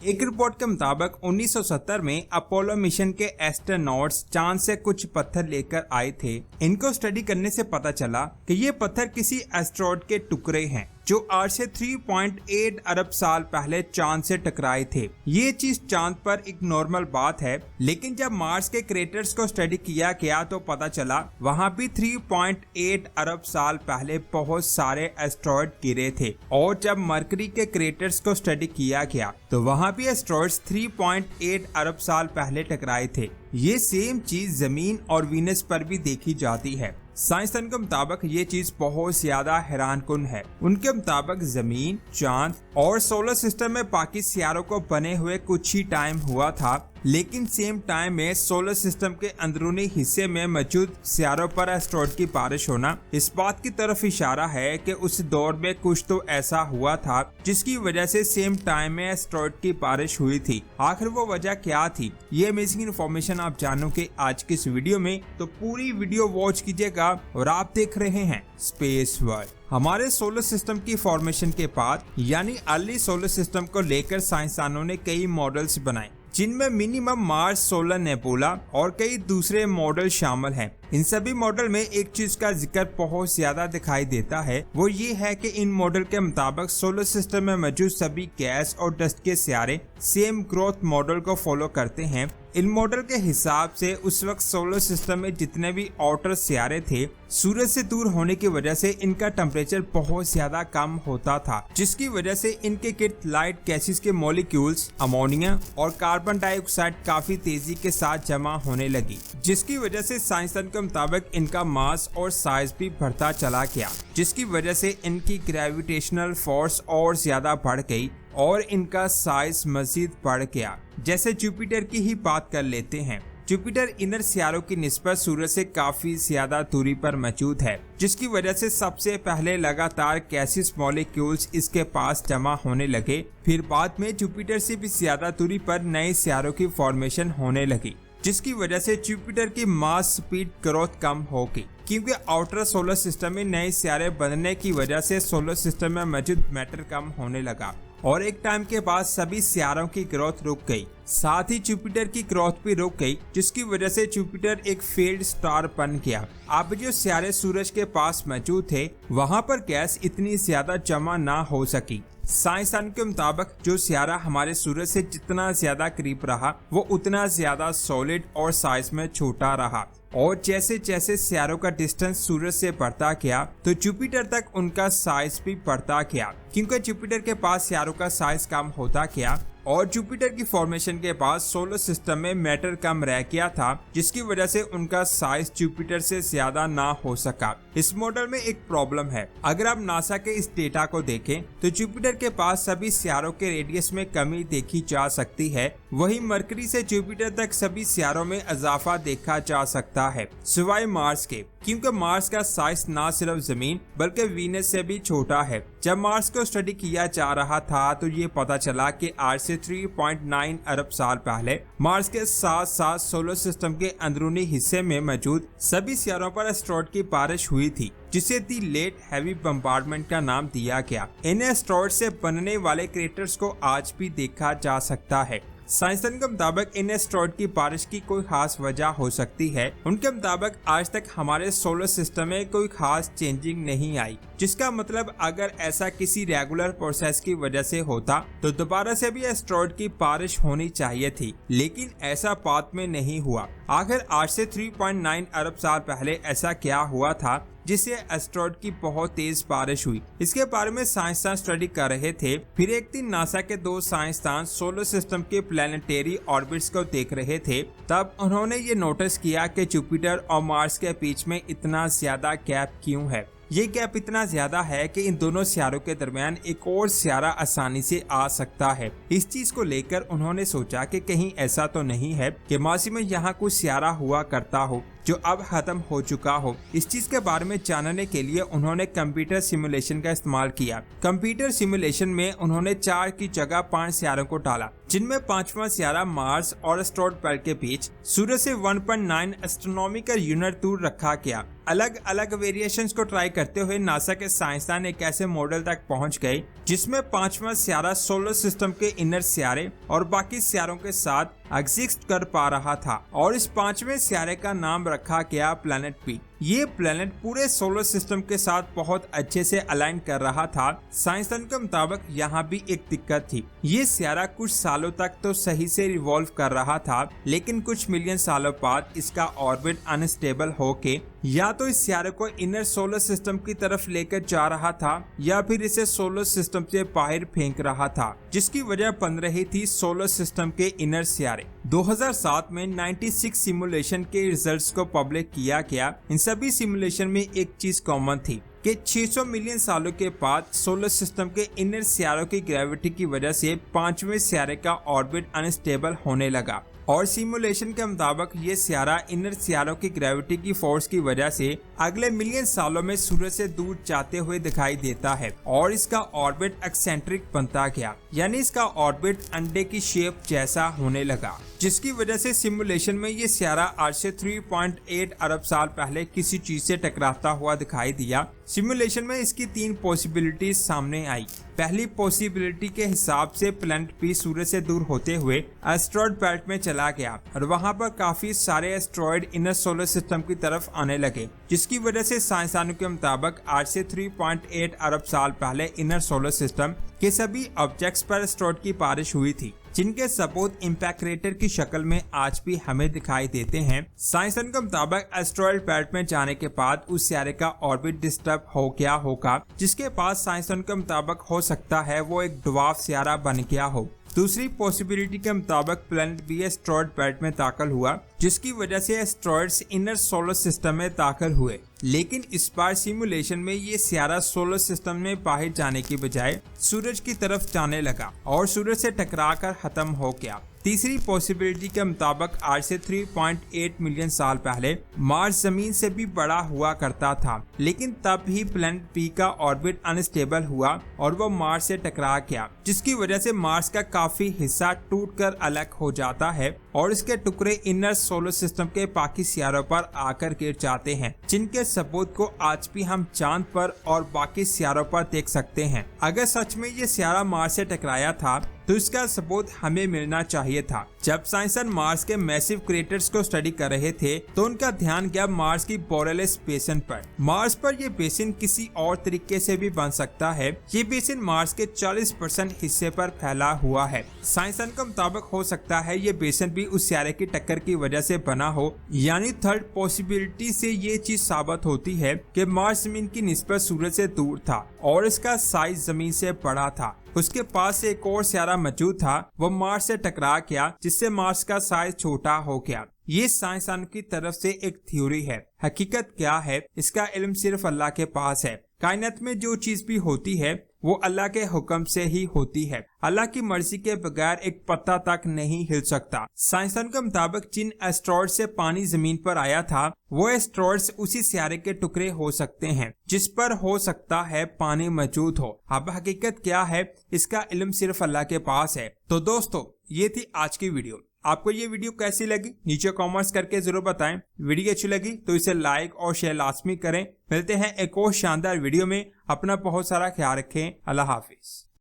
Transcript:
एक रिपोर्ट के मुताबिक 1970 में अपोलो मिशन के एस्ट्रोनॉट्स चांद से कुछ पत्थर लेकर आए थे। इनको स्टडी करने से पता चला कि ये पत्थर किसी एस्ट्रॉइड के टुकड़े हैं जो आज से 3.8 अरब साल पहले चांद से टकराए थे। ये चीज चांद पर एक नॉर्मल बात है, लेकिन जब मार्स के क्रेटर्स को स्टडी किया गया तो पता चला वहाँ भी 3.8 अरब साल पहले बहुत सारे एस्ट्रॉइड गिरे थे। और जब मरकरी के क्रेटर्स को स्टडी किया गया तो वहाँ भी एस्ट्रॉइड्स 3.8 अरब साल पहले टकराए थे। ये सेम चीज जमीन और वीनस पर भी देखी जाती है। साइंसदान के मुताबिक ये चीज बहुत ज्यादा हैरानकुन है। उनके मुताबिक जमीन, चांद और सोलर सिस्टम में बाकी सियारों को बने हुए कुछ ही टाइम हुआ था, लेकिन सेम टाइम में सोलर सिस्टम के अंदरूनी हिस्से में मौजूद सियारों पर एस्ट्रॉइड की बारिश होना इस बात की तरफ इशारा है कि उस दौर में कुछ तो ऐसा हुआ था जिसकी वजह से सेम टाइम में एस्ट्रॉइड की बारिश हुई थी। आखिर वो वजह क्या थी, ये अमेजिंग इन्फॉर्मेशन आप जानोगे आज की इस वीडियो में, तो पूरी वीडियो वॉच कीजिएगा। और आप देख रहे हैं स्पेस वर्ल्ड। हमारे सोलर सिस्टम की फॉर्मेशन के बाद यानी अर्ली सोलर सिस्टम को लेकर साइंसदानों ने कई मॉडल्स बनाए, जिनमें मिनिमम मार्स सोलर नेबुला और कई दूसरे मॉडल शामिल हैं। इन सभी मॉडल में एक चीज का जिक्र बहुत ज्यादा दिखाई देता है, वो ये है कि इन मॉडल के मुताबिक सोलर सिस्टम में मौजूद सभी गैस और डस्ट के सियारे सेम ग्रोथ मॉडल को फॉलो करते हैं। इन मॉडल के हिसाब से उस वक्त सोलर सिस्टम में जितने भी आउटर सियारे थे, सूरज से दूर होने की वजह से इनका टेम्परेचर बहुत ज्यादा कम होता था, जिसकी वजह से इनके गिर्द लाइट गैसेस के मॉलिक्यूल्स अमोनिया और कार्बन डाइऑक्साइड काफी तेजी के साथ जमा होने लगी, जिसकी वजह से साइंसदान के मुताबिक इनका मास और साइज भी बढ़ता चला गया, जिसकी वजह से इनकी ग्रेविटेशनल फोर्स और ज्यादा बढ़ गई और इनका साइज मजीद बढ़ गया। जैसे जुपिटर की ही बात कर लेते हैं। जुपिटर इनर सियारों की निस्बत सूरज से काफी ज्यादा दूरी पर मौजूद है, जिसकी वजह से सबसे पहले लगातार गैसेस मॉलिक्यूल्स इसके पास जमा होने लगे। फिर बाद में जुपिटर से भी ज्यादा दूरी पर नए सियारों की फॉर्मेशन होने लगी, जिसकी वजह से जुपिटर की मास स्पीड ग्रोथ कम हो गई, क्योंकि आउटर सोलर सिस्टम में नए सियारे बनने की वजह से सोलर सिस्टम में मौजूद मैटर कम होने लगा और एक टाइम के बाद सभी सियारों की ग्रोथ रुक गई, साथ ही जुपिटर की ग्रोथ भी रुक गई, जिसकी वजह से जुपिटर एक फेल्ड स्टार बन गया। अब जो सियारे सूरज के पास मौजूद थे वहां पर गैस इतनी ज्यादा जमा ना हो सकी। साइंसदान के मुताबिक जो सियारा हमारे सूरज से जितना ज्यादा करीब रहा वो उतना ज्यादा सॉलिड और साइज में छोटा रहा, और जैसे जैसे सियारों का डिस्टेंस सूरज से बढ़ता गया तो जुपिटर तक उनका साइज भी बढ़ता गया, क्योंकि जुपिटर के पास सियारों का साइज कम होता गया और जुपिटर की फॉर्मेशन के बाद सोलर सिस्टम में मैटर कम रह गया था, जिसकी वजह से उनका साइज जुपिटर से ज्यादा ना हो सका। इस मॉडल में एक प्रॉब्लम है। अगर आप नासा के इस डेटा को देखें तो जुपिटर के पास सभी सियारों के रेडियस में कमी देखी जा सकती है, वहीं मरकरी से जुपिटर तक सभी सियारों में इजाफा देखा जा सकता है, सिवाय मार्स के, क्योंकि मार्स का साइज ना सिर्फ जमीन बल्कि वीनस से भी छोटा है। जब मार्स को स्टडी किया जा रहा था तो ये पता चला कि आज से 3.9 अरब साल पहले मार्स के साथ साथ सोलर सिस्टम के अंदरूनी हिस्से में मौजूद सभी सियारों पर एस्ट्रॉइड की बारिश हुई थी, जिसे दी लेट हैवी बम्बार्डमेंट का नाम दिया गया। इन एस्ट्रॉइड से बनने वाले क्रेटर्स को आज भी देखा जा सकता है। साइंसदान के मुताबिक इन एस्ट्रॉइड की बारिश की कोई खास वजह हो सकती है। उनके मुताबिक आज तक हमारे सोलर सिस्टम में कोई खास चेंजिंग नहीं आई, जिसका मतलब अगर ऐसा किसी रेगुलर प्रोसेस की वजह से होता तो दोबारा से भी एस्ट्रॉइड की बारिश होनी चाहिए थी, लेकिन ऐसा बात में नहीं हुआ। आखिर आज से 3.9 अरब साल पहले ऐसा क्या हुआ था जिससे एस्ट्रॉइड की बहुत तेज बारिश हुई? इसके बारे में साइंसदान स्टडी कर रहे थे। फिर एक दिन नासा के दो साइंसदान सोलर सिस्टम के प्लैनेटरी ऑर्बिट्स को देख रहे थे, तब उन्होंने ये नोटिस किया कि जुपिटर और मार्स के बीच में इतना ज्यादा गैप क्यों है। ये गैप इतना ज्यादा है कि इन दोनों सियारों के दरमियान एक और सियारा आसानी से आ सकता है। इस चीज को लेकर उन्होंने सोचा कि कहीं ऐसा तो नहीं है कि माजी में यहाँ कुछ सियारा हुआ करता हो जो अब खत्म हो चुका हो। इस चीज के बारे में जानने के लिए उन्होंने कंप्यूटर सिमुलेशन का इस्तेमाल किया। कंप्यूटर सिमुलेशन में उन्होंने 4 की जगह 5 सियारों को डाला, जिनमें 5वां सियारा मार्स और एस्ट्रॉइड बेल्ट के बीच सूरज से 1.9 एस्ट्रोनॉमिकल यूनिट दूर रखा गया। अलग अलग वेरिएशंस को ट्राई करते हुए नासा के साइंसदान एक ऐसे मॉडल तक पहुंच गए जिसमें पांचवा सियारा सोलर सिस्टम के इनर सियारे और बाकी सियारों के साथ एग्जिस्ट कर पा रहा था और इस पांचवें सियारे का नाम रखा गया प्लैनेट पी। ये प्लैनेट पूरे सोलर सिस्टम के साथ बहुत अच्छे से अलाइन कर रहा था। साइंसदान के मुताबिक यहाँ भी एक दिक्कत थी। ये सियारा कुछ सालों तक तो सही से रिवॉल्व कर रहा था, लेकिन कुछ मिलियन सालों बाद इसका ऑर्बिट अनस्टेबल होके या तो इस सियारे को इनर सोलर सिस्टम की तरफ लेकर जा रहा था या फिर इसे सोलर सिस्टम से बाहर फेंक रहा था, जिसकी वजह बन रही थी सोलर सिस्टम के इनर सियारे। 2007 में 96 सिमुलेशन के रिजल्ट्स को पब्लिक किया गया। इन सभी सिमुलेशन में एक चीज कॉमन थी कि 600 मिलियन सालों के बाद सोलर सिस्टम के इनर सियारों की ग्रेविटी की वजह से पांचवें सियारे का ऑर्बिट अनस्टेबल होने लगा और सिमुलेशन के मुताबिक ये सियारा इनर सियारों की ग्रेविटी की फोर्स की वजह से अगले मिलियन सालों में सूरज से दूर जाते हुए दिखाई देता है और इसका ऑर्बिट एक्सेंट्रिक बनता गया, यानी इसका ऑर्बिट अंडे की शेप जैसा होने लगा, जिसकी वजह से सिमुलेशन में ये सियारा आज से 3.8 अरब साल पहले किसी चीज से टकराता हुआ दिखाई दिया। सिमुलेशन में इसकी 3 पॉसिबिलिटीज सामने आई। पहली पॉसिबिलिटी के हिसाब से प्लैनेट पी सूरज से दूर होते हुए एस्ट्रॉयड बेल्ट में चला गया और वहां पर काफी सारे एस्ट्रॉयड इनर सोलर सिस्टम की तरफ आने लगे, जिसकी वजह से साइंसदानों के मुताबिक आज से 3.8 अरब साल पहले इनर सोलर सिस्टम के सभी ऑब्जेक्ट्स पर एस्ट्रॉयड की बारिश हुई थी, जिनके सबूत इम्पैक्ट क्रेटर की शक्ल में आज भी हमें दिखाई देते हैं। साइंसदान के मुताबिक एस्ट्रॉयड बेल्ट में जाने के बाद उस सियारे का ऑर्बिट डिस्टर्ब हो गया होगा, जिसके बाद साइंसदान के मुताबिक हो सकता है वो एक ड्वार्फ सियारा बन गया हो। दूसरी पॉसिबिलिटी के मुताबिक प्लैनेट बी एस्ट्रॉयड बेल्ट में दाखिल हुआ, जिसकी वजह से एस्ट्रॉयड्स इनर सोलर सिस्टम में दाखिल हुए, लेकिन इस बार सिमुलेशन में ये सियारा सोलर सिस्टम में बाहर जाने की बजाय सूरज की तरफ जाने लगा और सूरज से टकराकर खत्म हो गया। तीसरी पॉसिबिलिटी के मुताबिक आज से 3.8 मिलियन साल पहले मार्स जमीन से भी बड़ा हुआ करता था, लेकिन तब ही प्लैनेट पी का ऑर्बिट अनस्टेबल हुआ और वो मार्स से टकरा गया, जिसकी वजह से मार्स का काफी हिस्सा टूटकर अलग हो जाता है और इसके टुकड़े इनर सोलर सिस्टम के बाकी सियारों पर आकर गिर जाते हैं, जिनके सबूत को आज भी हम चांद पर और बाकी सियारों पर देख सकते हैं। अगर सच में ये सियारा मार्स से टकराया था तो इसका सबूत हमें मिलना चाहिए था। जब साइंसदान मार्स के मैसिव क्रेटर्स को स्टडी कर रहे थे तो उनका ध्यान गया मार्स की बोरेलिस बेसिन पर। मार्स पर यह बेसिन किसी और तरीके से भी बन सकता है। ये बेसिन मार्स के 40% हिस्से पर फैला हुआ है। साइंसदान के मुताबिक हो सकता है ये बेसिन भी उस सियारे की टक्कर की वजह से बना हो, यानी थर्ड पॉसिबिलिटी से ये चीज साबित होती है कि मार्स जमीन की निस्बत सूरज से दूर था और इसका साइज जमीन से बड़ा था। उसके पास एक और सियारा मौजूद था, वो मार्स से टकरा गया, जिससे मार्स का साइज छोटा हो गया। ये साइंसदान की तरफ से एक थ्योरी है। हकीकत क्या है इसका इल्म सिर्फ अल्लाह के पास है। कायनात में जो चीज भी होती है वो अल्लाह के हुक्म से ही होती है। अल्लाह की मर्जी के बगैर एक पत्ता तक नहीं हिल सकता। साइंसदान के मुताबिक जिन एस्ट्रॉयड से पानी जमीन पर आया था वो एस्ट्रॉयड्स उसी सियारे के टुकड़े हो सकते हैं जिस पर हो सकता है पानी मौजूद हो। अब हकीकत क्या है इसका इल्म सिर्फ अल्लाह के पास है। तो दोस्तों ये थी आज की वीडियो। आपको ये वीडियो कैसी लगी नीचे कमेंट्स करके जरूर बताएं। वीडियो अच्छी लगी तो इसे लाइक और शेयर लाजमी करें। मिलते हैं एक और शानदार वीडियो में। अपना बहुत सारा ख्याल रखें। अल्लाह हाफिज।